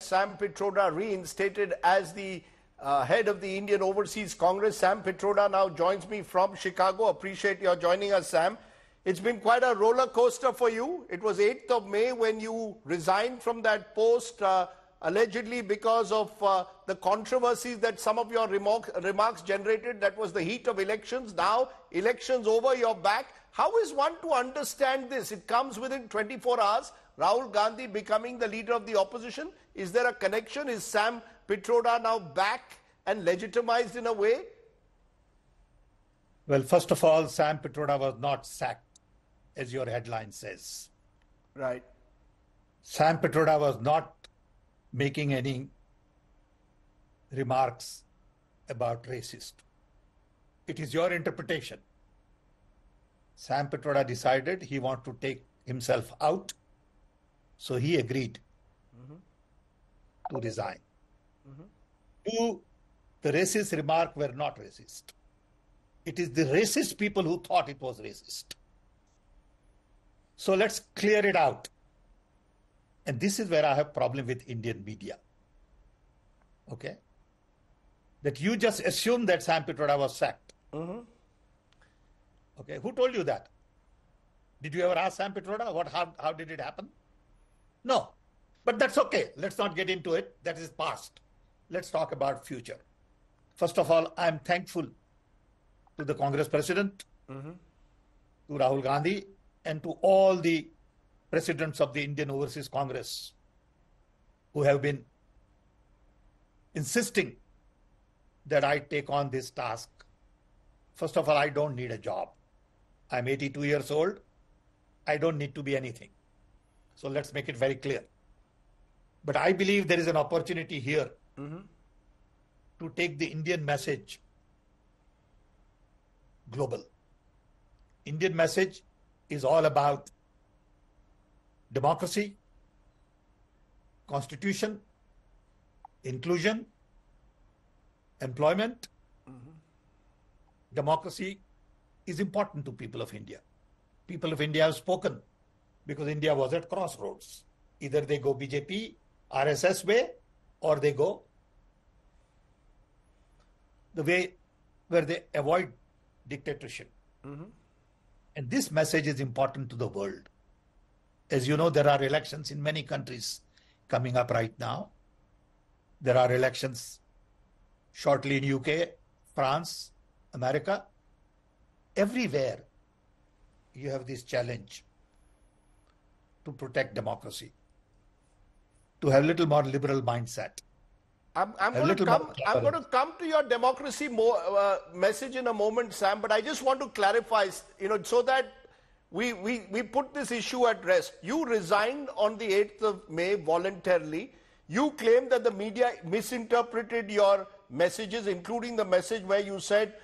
Sam Pitroda reinstated as the head of the Indian Overseas Congress. Sam Pitroda now joins me from Chicago. Appreciate your joining us, Sam. It's been quite a roller coaster for you. It was 8th of May when you resigned from that post, allegedly because of the controversies that some of your remarks generated. That was the heat of elections. Now, elections over, you're back. How is one to understand this? It comes within 24 hours. Rahul Gandhi becoming the leader of the opposition. Is there a connection? Is Sam Pitroda now back and legitimized in a way? Well, first of all, Sam Pitroda was not sacked, as your headline says. Right. Sam Pitroda was not making any remarks about racist. It is your interpretation. Sam Pitroda decided he wanted to take himself out, so he agreed to resign. Two, the racist remark were not racist. It is the racist people who thought it was racist. So let's clear it out. And this is where I have problem with Indian media. Okay? That you just assume that Sam Pitroda was sacked. Okay, who told you that? Did you ever ask Sam Pitroda how did it happen? No. But that's okay. Let's not get into it. That is past. Let's talk about future. First of all, I'm thankful to the Congress president, to Rahul Gandhi, and to all the presidents of the Indian Overseas Congress who have been insisting that I take on this task. First of all, I don't need a job. I'm 82 years old. I don't need to be anything. So let's make it very clear. But I believe there is an opportunity here to take the Indian message global. Indian message is all about democracy, constitution, inclusion, employment. Democracy is important to people of India. People of India have spoken because India was at crossroads. Either they go BJP, RSS way, or they go the way where they avoid dictatorship. And this message is important to the world. As you know, there are elections in many countries coming up right now. There are elections shortly in UK, France, America. Everywhere you have this challenge to protect democracy, to have a little more liberal mindset. I'm going to come to your democracy message in a moment, Sam, but I just want to clarify, so that we put this issue at rest. You resigned on the 8th of May voluntarily. You claim that the media misinterpreted your messages, including the message where you said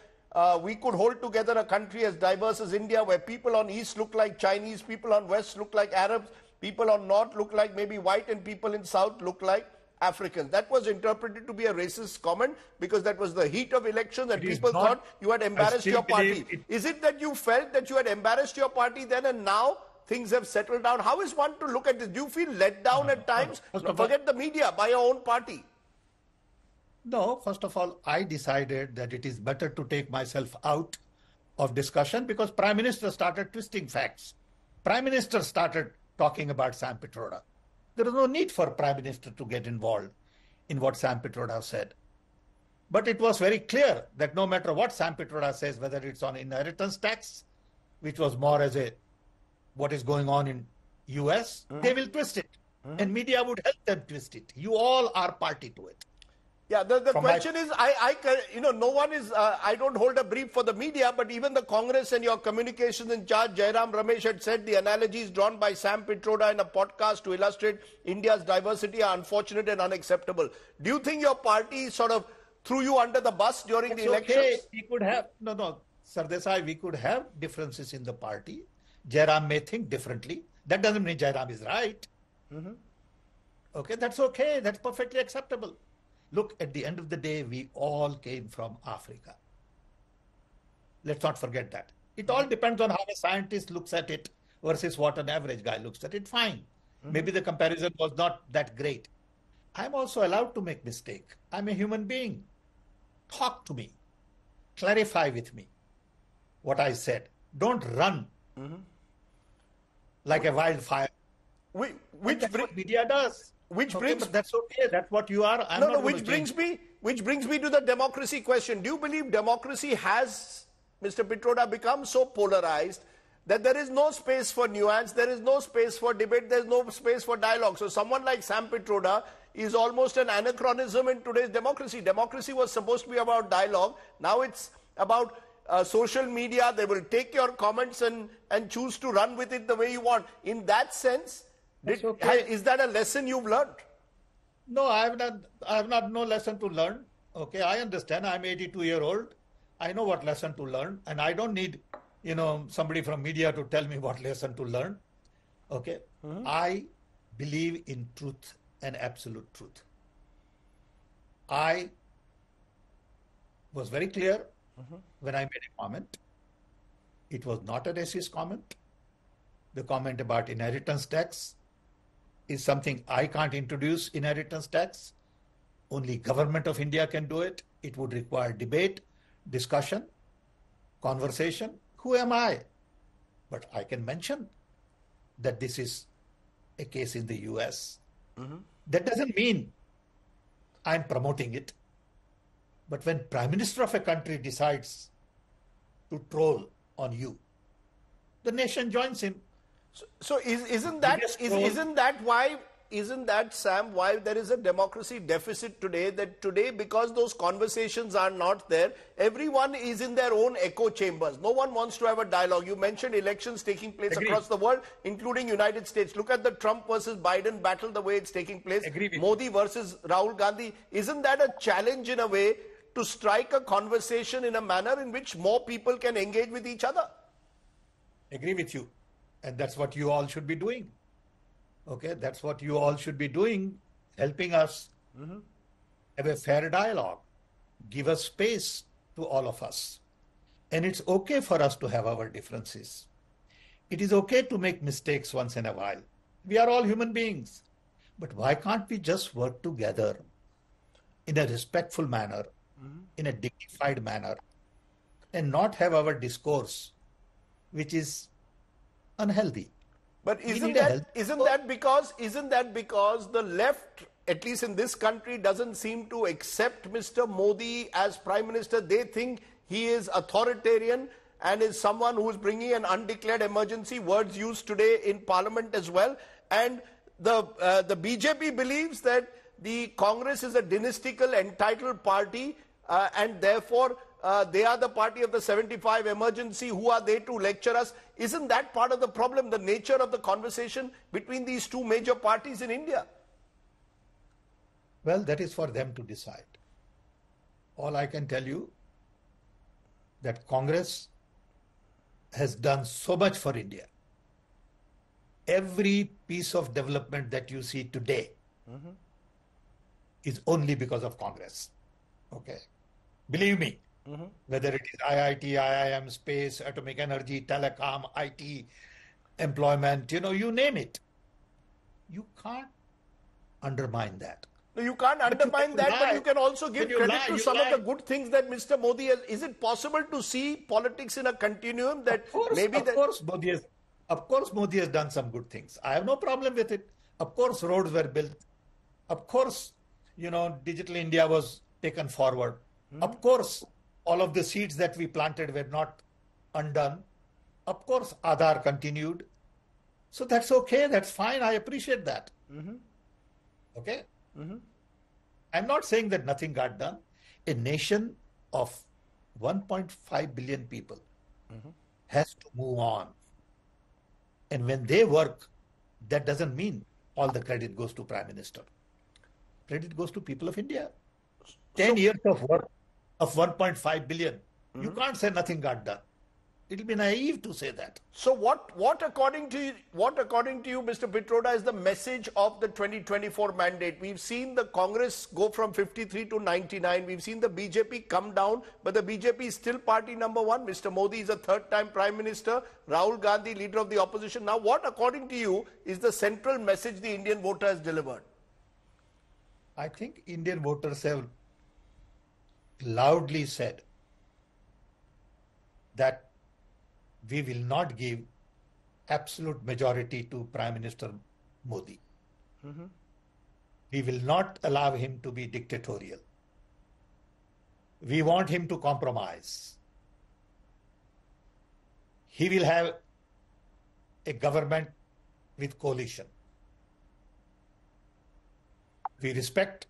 we could hold together a country as diverse as India, where people on East look like Chinese, people on West look like Arabs, people on North look like maybe white, and people in South look like Africans. That was interpreted to be a racist comment because that was the heat of elections and people thought you had embarrassed your party. Is it that you felt that you had embarrassed your party then and now things have settled down? How is one to look at this? Do you feel let down at times? Forget the media, by your own party. No, first of all, I decided that it is better to take myself out of discussion because Prime Minister started twisting facts. Prime Minister started talking about Sam Pitroda. There is no need for Prime Minister to get involved in what Sam Pitroda said. But it was very clear that no matter what Sam Pitroda says, whether it's on inheritance tax, which was more as what is going on in US, they will twist it. And media would help them twist it. You all are party to it. Yeah, the question is, no one is, I don't hold a brief for the media, but even the Congress and your communications in charge, Jairam Ramesh, had said the analogies drawn by Sam Pitroda in a podcast to illustrate India's diversity are unfortunate and unacceptable. Do you think your party sort of threw you under the bus during the elections? Okay. We could have, Sardesai, we could have differences in the party. Jairam may think differently. That doesn't mean Jairam is right. Okay, that's okay. That's perfectly acceptable. Look, at the end of the day, we all came from Africa. Let's not forget that. It all depends on how a scientist looks at it versus what an average guy looks at it. Fine. Maybe the comparison was not that great. I'm also allowed to make mistake. I'm a human being. Talk to me. Clarify with me what I said. Don't run like a wildfire. Which That's what media does. Which Okay, brings but that's okay. That's what you are. I'm not going to change. which brings me to the democracy question. Do you believe democracy has, Mr. Pitroda, become so polarized that there is no space for nuance, there is no space for debate, there is no space for dialogue? So someone like Sam Pitroda is almost an anachronism in today's democracy. Democracy was supposed to be about dialogue. Now it's about social media. They will take your comments and choose to run with it the way you want. In that sense, is that a lesson you've learned? No, I have not no lesson to learn. Okay, I understand. I'm 82-year-old. I know what lesson to learn, and I don't need, somebody from media to tell me what lesson to learn. Okay, I believe in truth and absolute truth. I was very clear when I made a comment. It was not a racist comment. The comment about inheritance tax is something I can't introduce. Inheritance tax, only government of India can do it. It would require debate, discussion, conversation. Who am I? But I can mention that this is a case in the US. That doesn't mean I'm promoting it. But when Prime Minister of a country decides to troll on you, the nation joins him. So isn't that, Sam, why there is a democracy deficit today? That today, because those conversations are not there, everyone is in their own echo chambers. No one wants to have a dialogue. You mentioned elections taking place across the world, including United States. Look at the Trump versus Biden battle, the way it's taking place. Modi versus Rahul Gandhi. Isn't that a challenge in a way to strike a conversation in a manner in which more people can engage with each other? Agree with you. And that's what you all should be doing. Okay, that's what you all should be doing, helping us have a fair dialogue, give us space to all of us. And it's okay for us to have our differences. It is okay to make mistakes once in a while. We are all human beings. But why can't we just work together in a respectful manner, in a dignified manner, and not have our discourse, which is unhealthy? But isn't that because the left, at least in this country, doesn't seem to accept Mr. Modi as Prime Minister? They think he is authoritarian and is someone who is bringing an undeclared emergency, words used today in Parliament as well. And the BJP believes that the Congress is a dynastical, entitled party, and therefore they are the party of the 75 emergency. Who are they to lecture us? Isn't that part of the problem, the nature of the conversation between these two major parties in India? Well, that is for them to decide. All I can tell you that Congress has done so much for India. Every piece of development that you see today is only because of Congress. Okay. Believe me. Whether it is IIT, IIM, space, atomic energy, telecom, IT, employment, you name it. You can't undermine that. No, you can't undermine that, but you can also give credit to some of the good things that Mr. Modi has. Is it possible to see politics in a continuum that Of course, Modi has done some good things. I have no problem with it. Of course, roads were built. Of course, Digital India was taken forward. Of course, all of the seeds that we planted were not undone. Of course, Aadhaar continued. So that's okay. That's fine. I appreciate that. Okay? I'm not saying that nothing got done. A nation of 1.5 billion people has to move on. And when they work, that doesn't mean all the credit goes to Prime Minister. Credit goes to people of India. 10 years of work of 1.5 billion. You can't say nothing got done. It will be naive to say that. So what according to you, Mr. Pitroda, is the message of the 2024 mandate? We've seen the Congress go from 53 to 99. We've seen the BJP come down, but the BJP is still party number one. Mr. Modi is a third-time Prime Minister. Rahul Gandhi, leader of the opposition. Now, what, according to you, is the central message the Indian voter has delivered? I think Indian voters have loudly said that we will not give absolute majority to Prime Minister Modi. We will not allow him to be dictatorial. We want him to compromise. He will have a government with coalition. We respect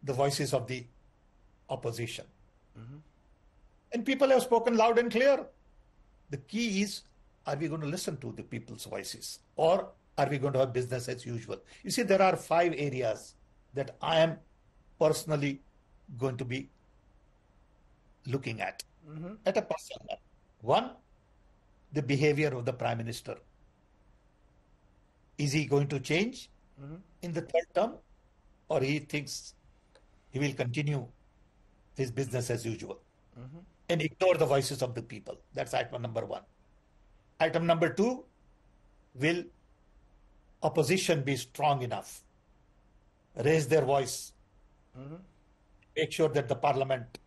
the voices of the opposition. And people have spoken loud and clear. The key is, are we going to listen to the people's voices, or are we going to have business as usual? You see, there are 5 areas that I am personally going to be looking at a personal level. One, the behavior of the Prime Minister. Is he going to change in the third term, or he thinks he will continue his business as usual and ignore the voices of the people? That's item number 1. Item number 2, will opposition be strong enough, raise their voice, make sure that the parliament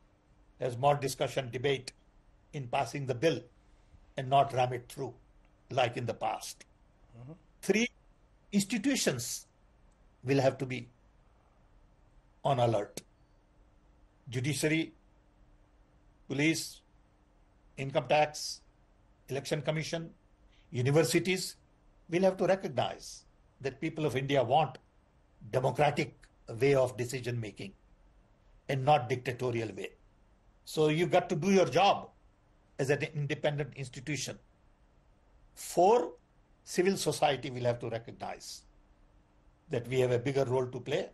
has more discussion, debate in passing the bill and not ram it through like in the past. 3, institutions will have to be on alert. Judiciary, police, income tax, election commission, universities will have to recognize that people of India want democratic way of decision making and not dictatorial way. So you got to do your job as an independent institution. 4, civil society will have to recognize that we have a bigger role to play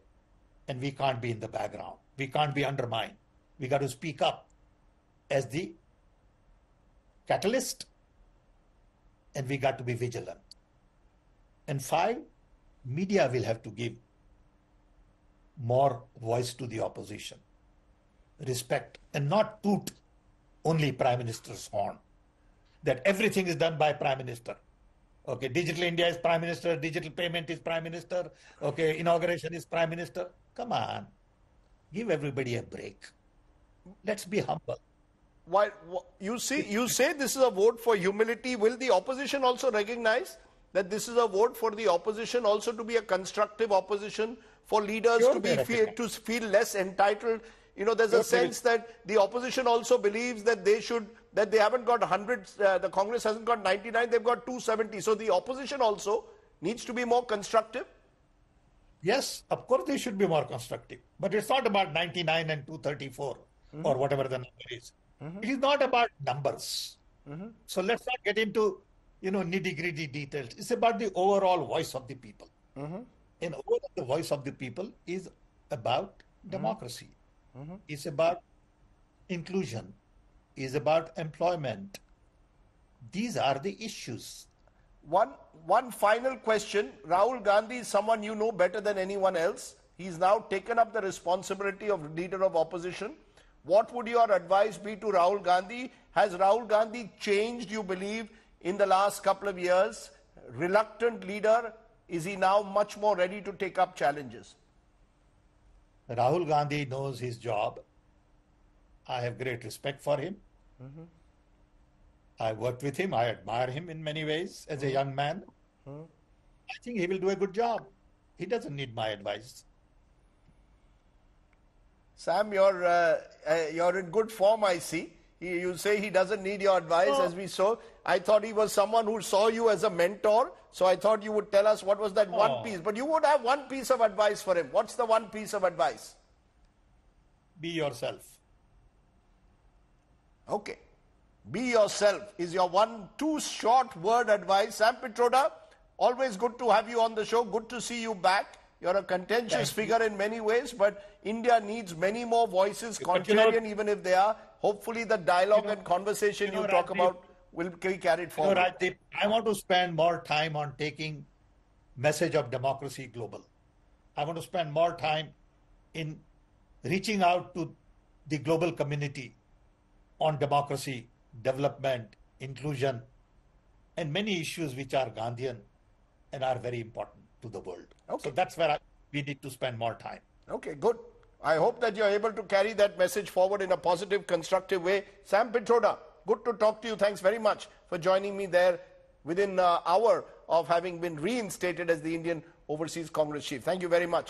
and we can't be in the background. We can't be undermined. We got to speak up as the catalyst, and we got to be vigilant. And 5, media will have to give more voice to the opposition, respect, and not toot only Prime Minister's horn, that everything is done by Prime Minister. Okay, Digital India is Prime Minister, digital payment is Prime Minister, okay, inauguration is Prime Minister. Come on, give everybody a break. Let's be humble. Why you say this is a vote for humility? Will the opposition also recognize that this is a vote for the opposition also to be a constructive opposition, for leaders to feel less entitled? You know, there's a sense that the opposition also believes that they haven't got 100, the Congress hasn't got 99, they've got 270. So the opposition also needs to be more constructive. Yes, of course they should be more constructive. But it's not about 99 and 234 or whatever the number is. It is not about numbers. So let's not get into, nitty-gritty details. It's about the overall voice of the people. And overall the voice of the people is about democracy. It's about inclusion. It's about employment. These are the issues. One final question. Rahul Gandhi is someone you know better than anyone else. He's now taken up the responsibility of leader of opposition. What would your advice be to Rahul Gandhi? Has Rahul Gandhi changed, you believe, in the last couple of years? Reluctant leader, is he now much more ready to take up challenges? Rahul Gandhi knows his job. I have great respect for him. I worked with him. I admire him in many ways as a young man. I think he will do a good job. He doesn't need my advice. Sam, you're in good form, I see. You say he doesn't need your advice, as we saw. I thought he was someone who saw you as a mentor, so I thought you would tell us what was that one piece. But you would have one piece of advice for him. What's the one piece of advice? Be yourself. Okay. Be yourself is your 2 short word advice. Sam Pitroda, always good to have you on the show. Good to see you back. You're a contentious figure in many ways, but India needs many more voices, contrarian even if they are. Hopefully the dialogue and conversation you talk about will be carried forward. Rajdeep, I want to spend more time on taking message of democracy global. I want to spend more time in reaching out to the global community on democracy, development, inclusion, and many issues which are Gandhian and are very important to the world. Okay. So that's where we need to spend more time. Okay, good. I hope that you're able to carry that message forward in a positive, constructive way. Sam Pitroda, good to talk to you. Thanks very much for joining me there within an hour of having been reinstated as the Indian Overseas Congress Chief. Thank you very much.